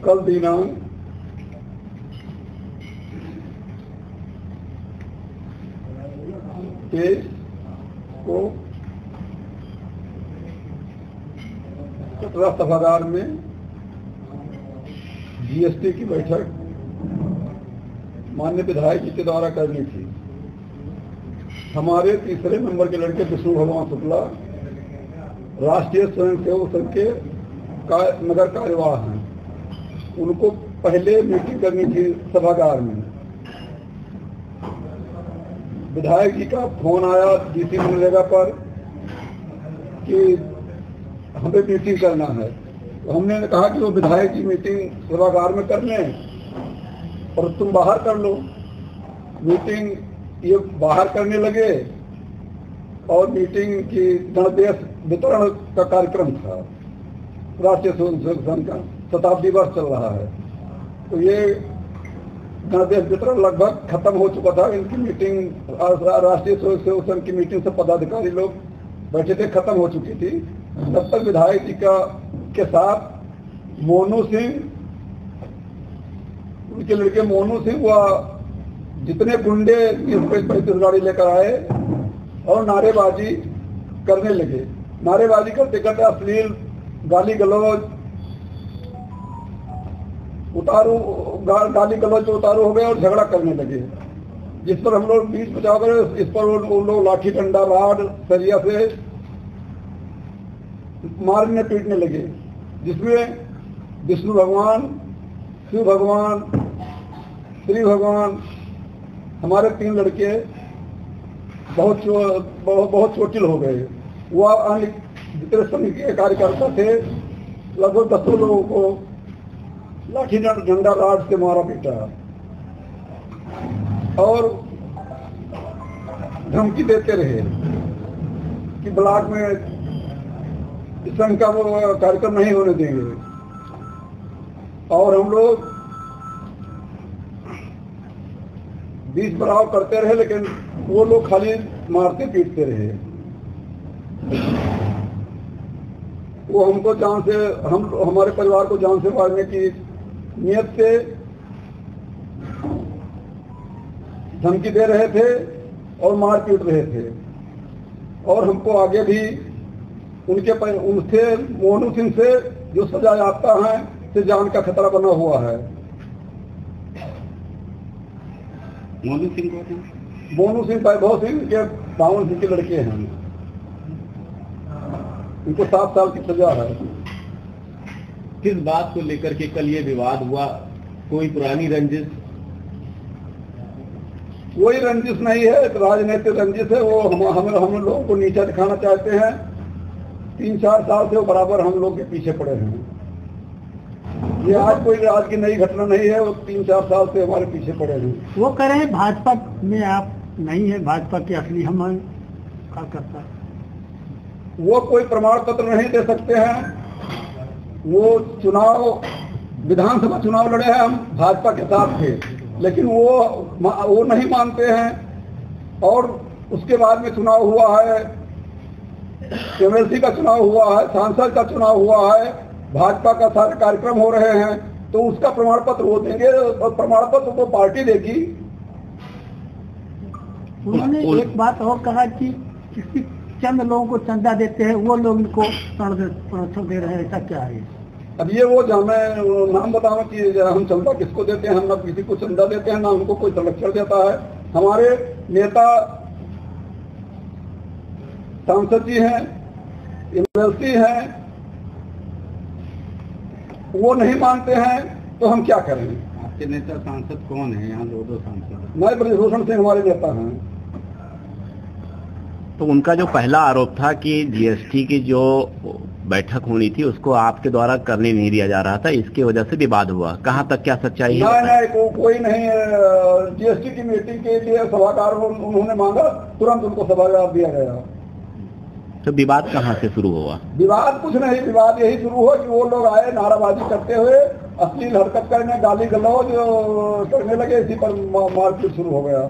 कल दिनांक 23 को कटरा सभागार में जीएसटी की बैठक माननीय विधायक जी के द्वारा करनी थी। हमारे तीसरे नंबर के लड़के विष्णु भगवान शुक्ला राष्ट्रीय स्वयंसेवक संघ के नगर कार्यवाह हैं। उनको पहले मीटिंग करनी थी सभागार में। विधायक जी का फोन आया डीसी मनरेगा पर कि हमें मीटिंग करना है। तो हमने कहा कि वो विधायक जी मीटिंग सभागार में कर लें और तुम बाहर कर लो। मीटिंग ये बाहर करने लगे और मीटिंग की गणवेश वितरण का कार्यक्रम था। राष्ट्रीय स्वयंसेवक संघ का शताब्दी वर्ष चल रहा है, तो ये गणवेश वितरण लगभग खत्म हो चुका था। इनकी मीटिंग राष्ट्रीय स्वयंसेवक संघ की मीटिंग से पदाधिकारी लोग बैठे थे, खत्म हो चुकी थी। तब तक विधायक जी के साथ मोनू सिंह, उनके लड़के मोनू सिंह व जितने गुंडे 35 गाड़ी लेकर आए और नारेबाजी करने लगे। नारेबाजी करते करते अश्लील गाली गलौज गाली गलौज उतारू हो गए और झगड़ा करने लगे, जिस पर हम लोग बीच बचाव कर इस पर उन लोग लाठी डंडा राड सरिया से मारने पीटने लगे, जिसमें विष्णु भगवान, शिव भगवान, श्री भगवान, हमारे 3 लड़के बहुत चोटिल हो गए। वह अन्य जितने समिति के कार्यकर्ता थे लगभग 10 लोगों को लाठी डंडा राड से मारा पीटा और धमकी देते रहे कि ब्लॉक में इस संघ का वो कार्यक्रम नहीं होने देंगे। और हम लोग 20 बराव करते रहे, लेकिन वो लोग खाली मारते पीटते रहे। वो हमको जान से, हमारे परिवार को जान से मारने की नियत से धमकी दे रहे थे और मार पीट रहे थे। और हमको आगे भी उनसे मोनू सिंह से जो सजा याफ्ता है से जान का खतरा बना हुआ है। मोनू सिंह को, मोनू सिंह वैभव सिंह के बावन सिंह के लड़के हैं। उनको 7 साल की सजा है। किस बात को लेकर के कल ये विवाद हुआ? कोई पुरानी रंजिश? कोई रंजिश नहीं है, राजनीतिक रंजिश है। वो हम लोगों को नीचा दिखाना चाहते हैं। 3-4 साल से वो बराबर हम लोग के पीछे पड़े हैं। ये आज की नई घटना नहीं है, वो 3-4 साल से हमारे पीछे पड़े हैं। वो कह रहे हैं भाजपा में आप नहीं है, भाजपा के असली हम कार्यकर्ता। वो कोई प्रमाण पत्र नहीं दे सकते हैं। वो चुनाव, विधानसभा चुनाव लड़े हैं, हम भाजपा के साथ थे, लेकिन वो नहीं मानते हैं। और उसके बाद में चुनाव हुआ है, एमएलसी का चुनाव हुआ है, सांसद का चुनाव हुआ है, भाजपा का सारे कार्यक्रम हो रहे हैं, तो उसका प्रमाण पत्र वो देंगे और प्रमाण पत्र वो पार्टी देगी। उन्होंने एक बात और कहा कि किसी चंद लोगों को चंदा देते हैं, वो लोग इनको संरक्षण दे रहे हैं, ऐसा क्या है? अब ये वो मैं नाम बताऊं कि हम चंदा किसको देते हैं? हम ना किसी को चंदा देते हैं, ना हमको कोई संरक्षण देता है। हमारे नेता सांसद जी हैं, एमएलसी हैं, वो नहीं मानते हैं, तो हम क्या करें? आपके नेता सांसद कौन है? यहाँ 2 सांसद। मैं ब्रजभूषण सिंह हमारे नेता हैं। तो उनका जो पहला आरोप था कि जीएसटी की जो बैठक होनी थी उसको आपके द्वारा करने नहीं दिया जा रहा था, इसकी वजह से विवाद हुआ। कहाँ तक क्या सच्चाई है? नहीं, कोई नहीं। जीएसटी की मीटिंग के लिए सभागार उन्होंने मांगा, तुरंत उनको सभागार दिया गया। तो विवाद कहाँ से शुरू हुआ? विवाद कुछ नहीं, विवाद यही शुरू हुआ कि वो लोग आए नाराबाजी करते हुए, अश्लील हरकत करने, गाली गलौज करने लगे। इसी पर मारपीट शुरू हो गया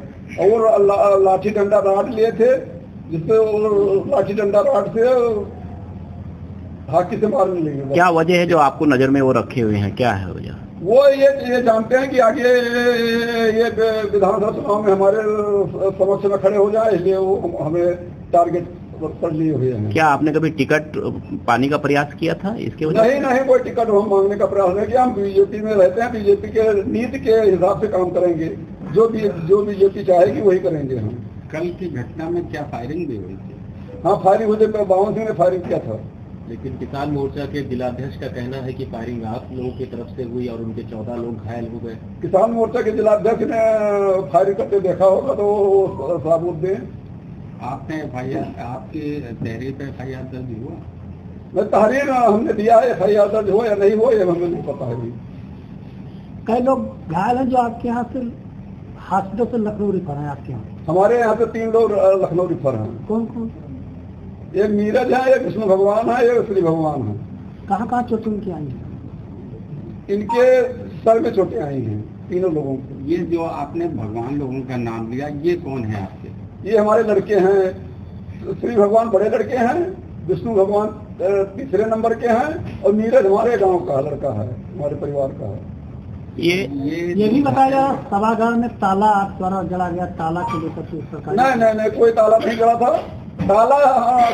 और लाठी डंडा राड लिए थे, जिससे लाठी डंडा राड से हाथी से मार मिलेंगे। क्या वजह है जो आपको नजर में वो रखे हुए हैं, क्या है वजह? वो ये जानते हैं कि आगे ये विधानसभा चुनाव में हमारे समक्ष में खड़े हो जाए, इसलिए वो हमें टारगेट पर लिए हुए हैं। क्या आपने कभी टिकट पाने का प्रयास किया था इसके वजह? नहीं, कोई टिकट हम मांगने का प्रयास नहीं किया। हम बीजेपी में रहते हैं, बीजेपी के नीति के हिसाब से काम करेंगे, जो बीजेपी चाहेगी वही करेंगे हम। कल की घटना में क्या फायरिंग भी हुई थी? हाँ, फायरिंग हुई थी, बावन सिंह ने फायरिंग किया था। लेकिन किसान मोर्चा के जिलाध्यक्ष का कहना है कि फायरिंग आप लोगों की तरफ से हुई और उनके 14 लोग घायल हो गए। किसान मोर्चा के जिलाध्यक्ष ने फायरिंग करते देखा होगा तो वो सबूत दें। आपने FIR, आपके चेहरे पे FIR दर्ज हुआ? मैं तहरीर हमने दिया है, FIR दर्ज हो या नहीं हो ये हमें नहीं पता है अभी। कई लोग घायल हैं जो आपके यहाँ से हॉस्पिटल से लखनऊ रिफर है आपके यहाँ? हमारे यहाँ से 3 लोग लखनऊ रिफर हैं। कौन कौन? एक नीरज है, एक विष्णु भगवान है, एक श्री भगवान है। कहाँ चोटें उनकी आई हैं? इनके सर में चोटें आई हैं तीनों लोगों को। ये जो आपने भगवान लोगों का नाम लिया, ये कौन है आपके? ये हमारे लड़के हैं। श्री भगवान बड़े लड़के हैं, विष्णु भगवान तीसरे नंबर के हैं और नीरज हमारे गांव का लड़का है, हमारे परिवार का है। ये भी बताया जा सभागार में ताला आप द्वारा जला गया, ताला को लेकर सरकार? नहीं, कोई ताला नहीं जला था। ताला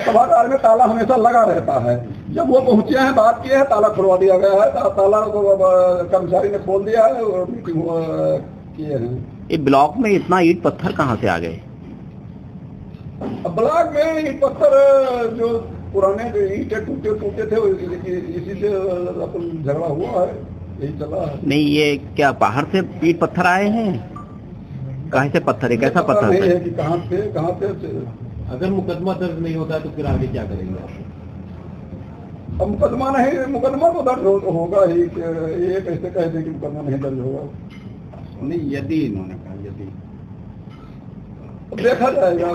सभागार में ताला हमेशा लगा रहता है। जब वो पहुंचे हैं, बात किए हैं, ताला खुलवा दिया गया है। ताला को कर्मचारी ने खोल दिया है और मीटिंग किए हैं। ये ब्लॉक में इतना ईंट पत्थर कहाँ से आ गए? ब्लॉक में ईंट पत्थर जो पुराने ईंटें टूटे थे इसी से झगड़ा हुआ है, यही चला है। नहीं, ये क्या पहाड़ से ईंट पत्थर आए हैं? कहाँ से पत्थर है, कैसा पत्थर नहीं है कि कहाँ से? अगर मुकदमा दर्ज नहीं होता तो फिर आगे क्या करेंगे आप? अब मुकदमा तो दर्ज होगा ही। ये कैसे कह दें कि मुकदमा नहीं दर्ज होगा? नहीं, यदि इन्होंने कहा, यदि देखा जाएगा।